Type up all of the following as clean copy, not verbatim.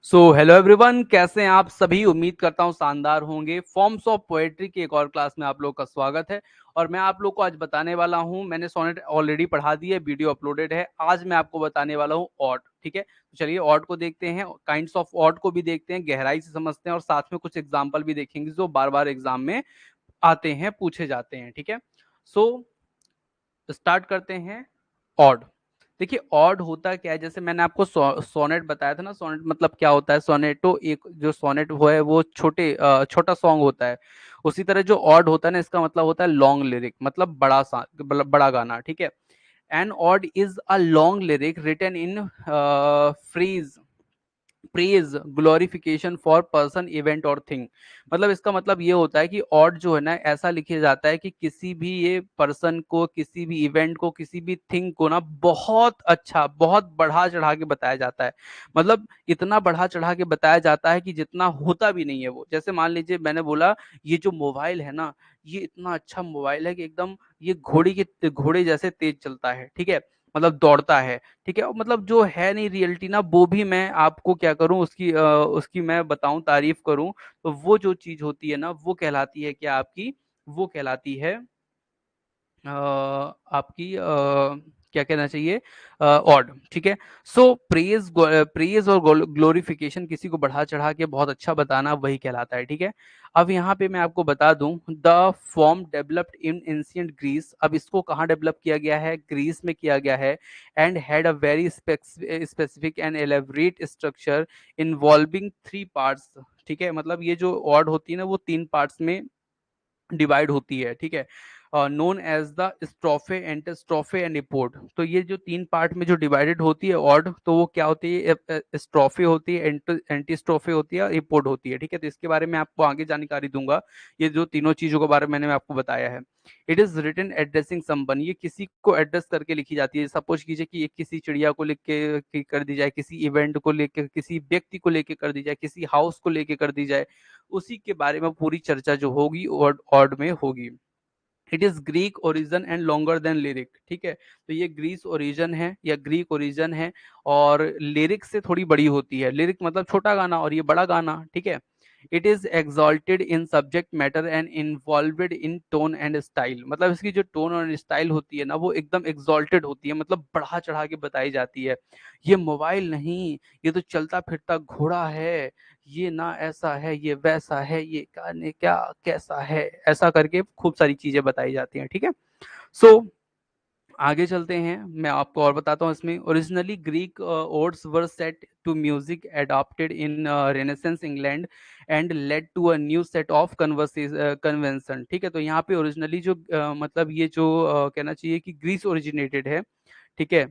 Hello everyone, कैसे हैं आप सभी। उम्मीद करता हूं शानदार होंगे। फॉर्म्स ऑफ पोएट्री की एक और क्लास में आप लोग का स्वागत है। और मैं आप लोग को आज बताने वाला हूं, मैंने सोनेट ऑलरेडी पढ़ा दी है, वीडियो अपलोडेड है। आज मैं आपको बताने वाला हूं ऑड। ठीक है, तो चलिए ऑड को देखते हैं, काइंड्स ऑफ ऑड को भी देखते हैं, गहराई से समझते हैं और साथ में कुछ एग्जाम्पल भी देखेंगे जो बार बार एग्जाम में आते हैं, पूछे जाते हैं। ठीक है, सो स्टार्ट करते हैं। ऑड, देखिए ऑड होता क्या है, जैसे मैंने आपको सोनेट बताया था ना। सोनेट मतलब क्या होता है, सोनेटो एक जो सोनेट वो है वो छोटा सॉन्ग होता है। उसी तरह जो ऑड होता है ना, इसका मतलब होता है लॉन्ग लिरिक, मतलब बड़ा गाना। ठीक है, an ode is a long lyric written in freeze praise glorification for person event और थिंग। मतलब इसका मतलब ये होता है कि ऑड जो है ना, ऐसा लिखा जाता है कि किसी भी ये पर्सन को, किसी भी इवेंट को, किसी भी थिंग को ना बहुत अच्छा, बहुत बढ़ा चढ़ा के बताया जाता है। मतलब इतना बढ़ा चढ़ा के बताया जाता है कि जितना होता भी नहीं है वो। जैसे मान लीजिए मैंने बोला ये जो मोबाइल है ना, ये इतना अच्छा मोबाइल है कि एकदम ये घोड़े जैसे तेज चलता है। ठीक है, मतलब दौड़ता है। ठीक है, और मतलब जो है नहीं रियलिटी ना, वो भी मैं आपको क्या करूं, उसकी मैं बताऊं, तारीफ करूं। तो वो जो चीज होती है ना, वो कहलाती है क्या आपकी, वो कहलाती है आपकी क्या कहना चाहिए, ऑड। ठीक है, सो प्रेज और ग्लोरिफिकेशन, किसी को बढ़ा चढ़ा के बहुत अच्छा बताना, वही कहलाता है। ठीक है, अब यहाँ पे मैं आपको बता दूं, the form developed in ancient Greece. अब इसको कहाँ डेवलप किया गया है, ग्रीस में किया गया है। And had a very specific and elaborate structure involving three parts. ठीक है, मतलब ये जो ऑड होती है ना, वो तीन पार्ट्स में डिवाइड होती है। ठीक है, known as the strophe, antistrophe and epode. तो ये जो तीन पार्ट में जो डिवाइडेड होती है ऑड, तो वो क्या होती है, स्ट्रोफे होती है, एंटीस्ट्रोफे होती है और इपोड होती है। ठीक है, तो इसके बारे में आपको आगे जानकारी दूंगा। ये जो तीनों चीजों के बारे में मैंने आपको बताया है। It is written addressing someone, ये किसी को एड्रेस करके लिखी जाती है। सपोज कीजिए कि ये किसी चिड़िया को लिख के कर दी जाए, किसी इवेंट को लेकर, किसी व्यक्ति को लेकर कर दी जाए, किसी हाउस को लेकर कर दी जाए, उसी के बारे में पूरी चर्चा जो होगी ऑड में होगी। It is Greek origin and longer than lyric. ठीक है, तो ये ग्रीस ओरिजन है या ग्रीक ओरिजन है, और लिरिक से थोड़ी बड़ी होती है। लिरिक मतलब छोटा गाना और ये बड़ा गाना। ठीक है, it is exalted in subject matter and involved in tone and style. मतलब इसकी जो टोन और स्टाइल होती है ना, वो एकदम एग्जॉल्टेड होती है, मतलब बढ़ा चढ़ा के बताई जाती है। ये मोबाइल नहीं, ये तो चलता फिरता घोड़ा है, ये ना ऐसा है, ये वैसा है, ये क्या कैसा है, ऐसा करके खूब सारी चीजें बताई जाती हैं। ठीक है, सो आगे चलते हैं, मैं आपको और बताता हूँ। इसमें originally Greek odes were set to music adopted in Renaissance England and led to a new set of convention. ठीक है, तो यहाँ पे ओरिजिनली जो मतलब ये जो कहना चाहिए कि ग्रीस ओरिजिनेटेड है। ठीक है,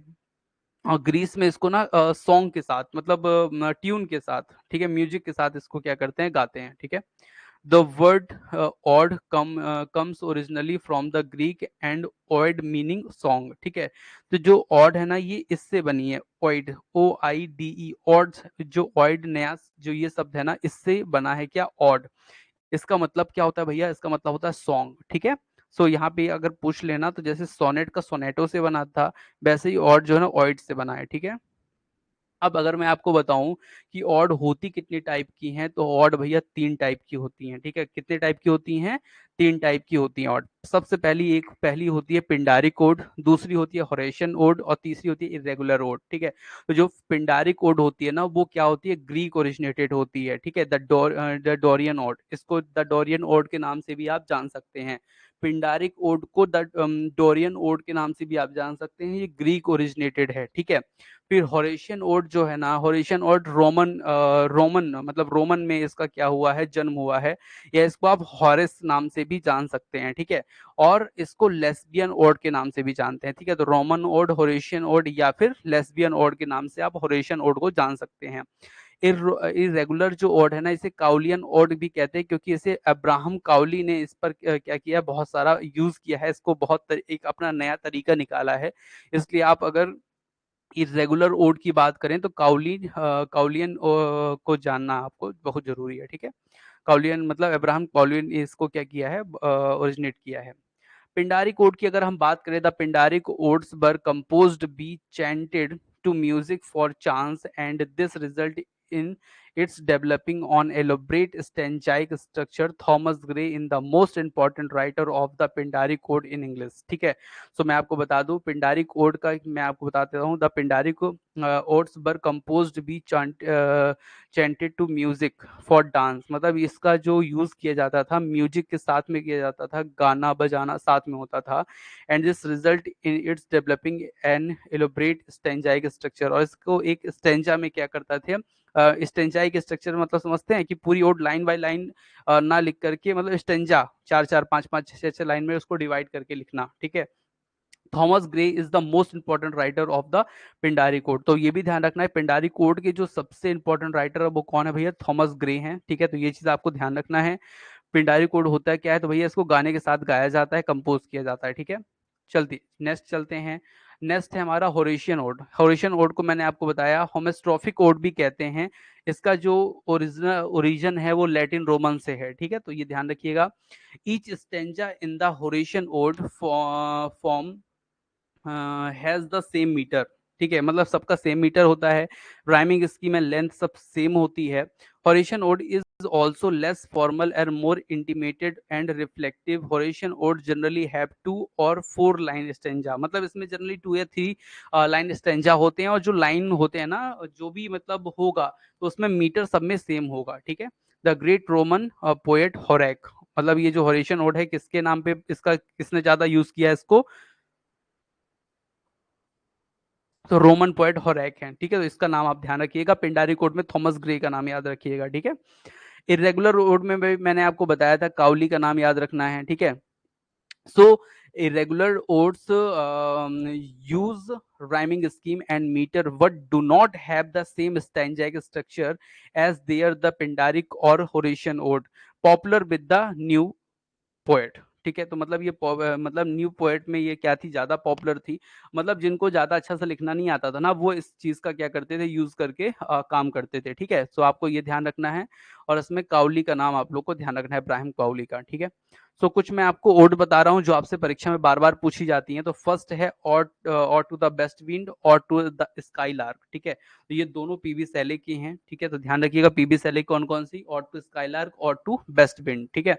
और ग्रीस में इसको ना सॉन्ग के साथ, मतलब ट्यून के साथ, ठीक है, म्यूजिक के साथ इसको क्या करते हैं, गाते हैं। ठीक है, the word odd comes originally from the Greek and oid meaning song. ठीक है, तो जो odd है ना, ये इससे बनी है, oid, OIDE, odd। जो oid नया जो ये शब्द है ना, इससे बना है क्या, odd। इसका मतलब क्या होता है भैया, इसका मतलब होता है सॉन्ग। ठीक है, सो यहाँ पे अगर पूछ लेना तो जैसे सोनेट का सोनेटो से बना था, वैसे ही ऑड जो है ना ऑइड से बना है। ठीक है, अब अगर मैं आपको बताऊं कि ऑड होती कितनी टाइप की हैं, तो ऑड भैया तीन टाइप की होती हैं। ठीक है, कितने टाइप की होती हैं, तीन टाइप की होती हैं ऑड। सबसे पहली होती है पिंडारिक ओड, दूसरी होती है होरेशियन ओड, और तीसरी होती है इरेगुलर ओड। ठीक है, तो जो पिंडारिक ओड होती है ना, वो क्या होती है, ग्रीक ओरिजिनेटेड होती है। ठीक है, द डोरियन ओड, इसको द डोरियन ओड के नाम से भी आप जान सकते हैं। पिंडारिक ओड को द डोरियन ओड के नाम से भी आप जान सकते हैं, ये ग्रीक ओरिजिनेटेड है। ठीक है, फिर होरेशियन ओड जो है ना, होरेशियन ओड रोमन मतलब रोमन में इसका क्या हुआ है, जन्म हुआ है, या इसको आप हॉरेस नाम से भी जान सकते हैं। ठीक है, और इसको लेस्बियन ओड के नाम से भी जानते हैं। ठीक है, तो रोमन ओड, होरेशियन ओड, या फिर लेस्बियन ओड के नाम से आप होरेशियन ओड को जान सकते हैं। इरेगुलर जो ओड है ना, इसे काउलियन ओड भी कहते हैं, क्योंकि इसे अब्राहम काउली ने इस पर क्या किया, बहुत सारा यूज किया है इसको, एक अपना नया तरीका निकाला है। इसलिए आप अगर इरेगुलर ओड की बात करें तो काउलियन को जानना आपको बहुत जरूरी है। ठीक है, काउलियन मतलब अब्राहम काउलियन ने इसको क्या किया है, ओरिजिनेट किया है। पिंडारिक ओड की अगर हम बात करें, the Pindaric odes were composed be chanted to music for chance and this result in It's developing on elaborate stanzaic structure. Thomas Gray in the most important writer of the Pindari Code in English. ठीक है, सो मैं आपको बता दूं Pindari code का, मैं आपको बताता हूँ the Pindaric odes were composed be chanted to music for dance, मतलब इसका जो यूज किया जाता था म्यूजिक के साथ में किया जाता था, गाना बजाना साथ में होता था। And this result in its developing an elaborate stanzaic structure, और इसको एक स्टेंजा में क्या करता थे, स्टेंजाइक स्ट्रक्चर मतलब समझते हैं कि पूरी ओड लाइन बाय लाइन ना लिख करके, मतलब स्टेंजा चार चार पांच पांच छह छह लाइन में उसको डिवाइड करके लिखना। ठीक है, Thomas Gray is the most important writer of the Pindari code. तो ये भी ध्यान रखना है, पिंडारी कोड के जो सबसे इंपॉर्टेंट राइटर है वो कौन है भैया, थॉमस ग्रे हैं। ठीक है, तो ये चीज आपको ध्यान रखना है। पिंडारी कोड होता है क्या है, तो भैया इसको गाने के साथ गाया जाता है, कंपोज किया जाता है। ठीक है, चलती नेक्स्ट चलते हैं। नेक्स्ट है हमारा होरेशियन ओड। होरेशियन ओड को मैंने आपको बताया होमेस्ट्रोफिक ओड भी कहते हैं। इसका जो ओरिजिनल ओरिजिन है वो लैटिन रोमन से है। ठीक है, तो ये ध्यान रखिएगा। Each stanza in the Horatian ode form has the same metre. ठीक है, मतलब सबका सेम मीटर होता है, राइमिंग स्कीम एंड लेंथ सब सेम होती है। Horatian ode is also less formal and more intimated and reflective. Horatian ode generally have 2 or 4 line stanza, मतलब इसमें जनरली 2 या 3 लाइन स्टेंजा होते हैं, और जो लाइन होते हैं ना जो भी मतलब होगा तो उसमें मीटर सब में सेम होगा। ठीक है, द ग्रेट रोमन पोएट होरेक, मतलब ये जो होरेशियन ओड है किसके नाम पे, इसका किसने ज्यादा यूज किया है इसको, तो रोमन पोएट होरेक हैं। ठीक है, तो इसका नाम आप ध्यान रखिएगा। पिंडारी कोड में थॉमस ग्रे का नाम याद रखिएगा। ठीक है, इरेगुलर रोड में भी मैंने आपको बताया था काउली का नाम याद रखना है। ठीक है, सो irregular odes use rhyming scheme and meter but do not have the same stanzaic structure as their the Pindaric or Horatian ode, popular with the new poet. ठीक है, तो मतलब ये मतलब न्यू पोएट में ये क्या थी, ज्यादा पॉपुलर थी। मतलब जिनको ज्यादा अच्छा से लिखना नहीं आता था ना, वो इस चीज का क्या करते थे, यूज करके काम करते थे। ठीक है, सो आपको ये ध्यान रखना है। और इसमें काउली का नाम आप लोग को ध्यान रखना है, इब्राहिम काउली का। ठीक है, सो कुछ मैं आपको ओड बता रहा हूँ जो आपसे परीक्षा में बार बार पूछी जाती है। तो फर्स्ट है और टू द बेस्ट विंड और टू द स्काई लार्क। ठीक है, तो ये दोनों पीबी सैले की हैं। ठीक है, तो ध्यान रखिएगा पीबी सैले कौन कौन सी, और टू स्काई लार्क और टू बेस्ट विंड। ठीक है,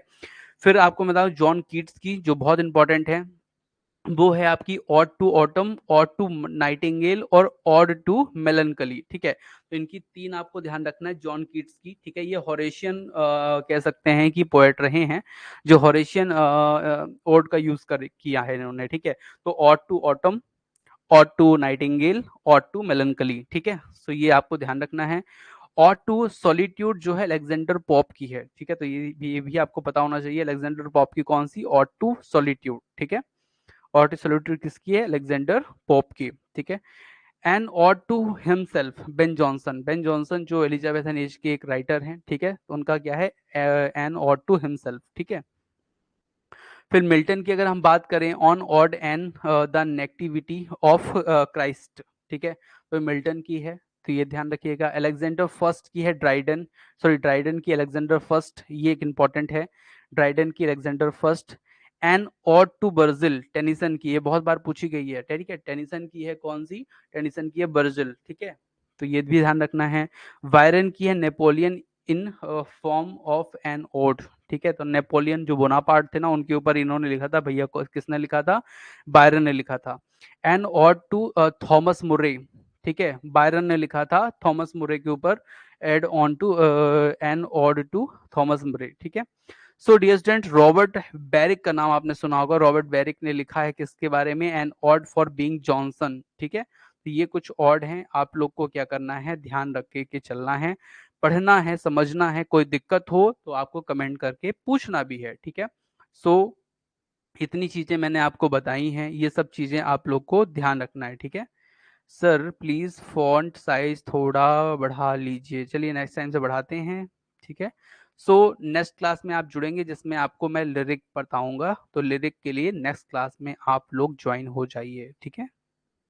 फिर आपको बताऊं जॉन कीट्स की जो बहुत इंपॉर्टेंट है, वो है आपकी ode to autumn, ode to nightingale और ऑड टू मेलनकली। ठीक है, तो इनकी 3 आपको ध्यान रखना है जॉन कीट्स की। ठीक है, ये हॉरेशियन कह सकते हैं कि पोएट रहे हैं, जो हॉरेशियन ओड का यूज कर किया है इन्होंने। ठीक है, तो ode to autumn, ode to nightingale, ode to melancholy. ठीक है, सो ये आपको ध्यान रखना है। और टू सॉलिट्यूड जो है अलेक्जेंडर पॉप की है। ठीक है, तो ये भी आपको पता होना चाहिए, अलेक्जेंडर पॉप की कौन सी, और टू सॉलिट्यूड। ठीक है, और टू सॉलिट्यूड किसकी है, अलेक्जेंडर पॉप की। ठीक है, एंड और to himself Ben Jonson. Ben Jonson जो एलिजाबेथन एज के एक राइटर हैं। ठीक है, तो उनका क्या है, एन और टू हिमसेल्फ। ठीक है, फिर मिल्टन की अगर हम बात करें, on odd and the negativity of Christ. ठीक है, तो मिल्टन की है, तो ये ध्यान रखिएगा। अलेक्जेंडर फर्स्ट की है ड्राइडन, सॉरी ड्राइडन की अलेक्जेंडर फर्स्ट, ये एक इंपॉर्टेंट है, ड्राइडन की Alexander feast. And ode to Virgil Tennyson की, ये बहुत बार पूछी गई है। ठीक है, टेनिसन की है कौन सी, टेनिसन की है बर्जिल। ठीक है, तो ये भी ध्यान रखना है। वायरन की है Napoleon in form of an ode. ठीक है, तो नेपोलियन जो बोनापार्ट थे ना, उनके ऊपर इन्होंने लिखा था, भैया को किसने लिखा था, बायरन ने लिखा था। N ode to Thomas Moore. ठीक है, बायरन ने लिखा था थॉमस मुरे के ऊपर, add on to an ode to Thomas Moore. ठीक है, so dear student, Robert Herrick का नाम आपने सुना होगा। रॉबर्ट बैरिक ने लिखा है किसके बारे में, an ode for Ben Jonson. ठीक है, तो ये कुछ ऑड हैं, आप लोग को क्या करना है, ध्यान रख के चलना है, पढ़ना है, समझना है। कोई दिक्कत हो तो आपको कमेंट करके पूछना भी है। ठीक है, सो इतनी चीजें मैंने आपको बताई हैं, ये सब चीजें आप लोग को ध्यान रखना है। ठीक है, सर प्लीज फॉन्ट साइज थोड़ा बढ़ा लीजिए। चलिए नेक्स्ट टाइम से बढ़ाते हैं। ठीक है, सो नेक्स्ट क्लास में आप जुड़ेंगे जिसमें आपको मैं लिरिक बताऊंगा, तो लिरिक के लिए नेक्स्ट क्लास में आप लोग ज्वाइन हो जाइए। ठीक है।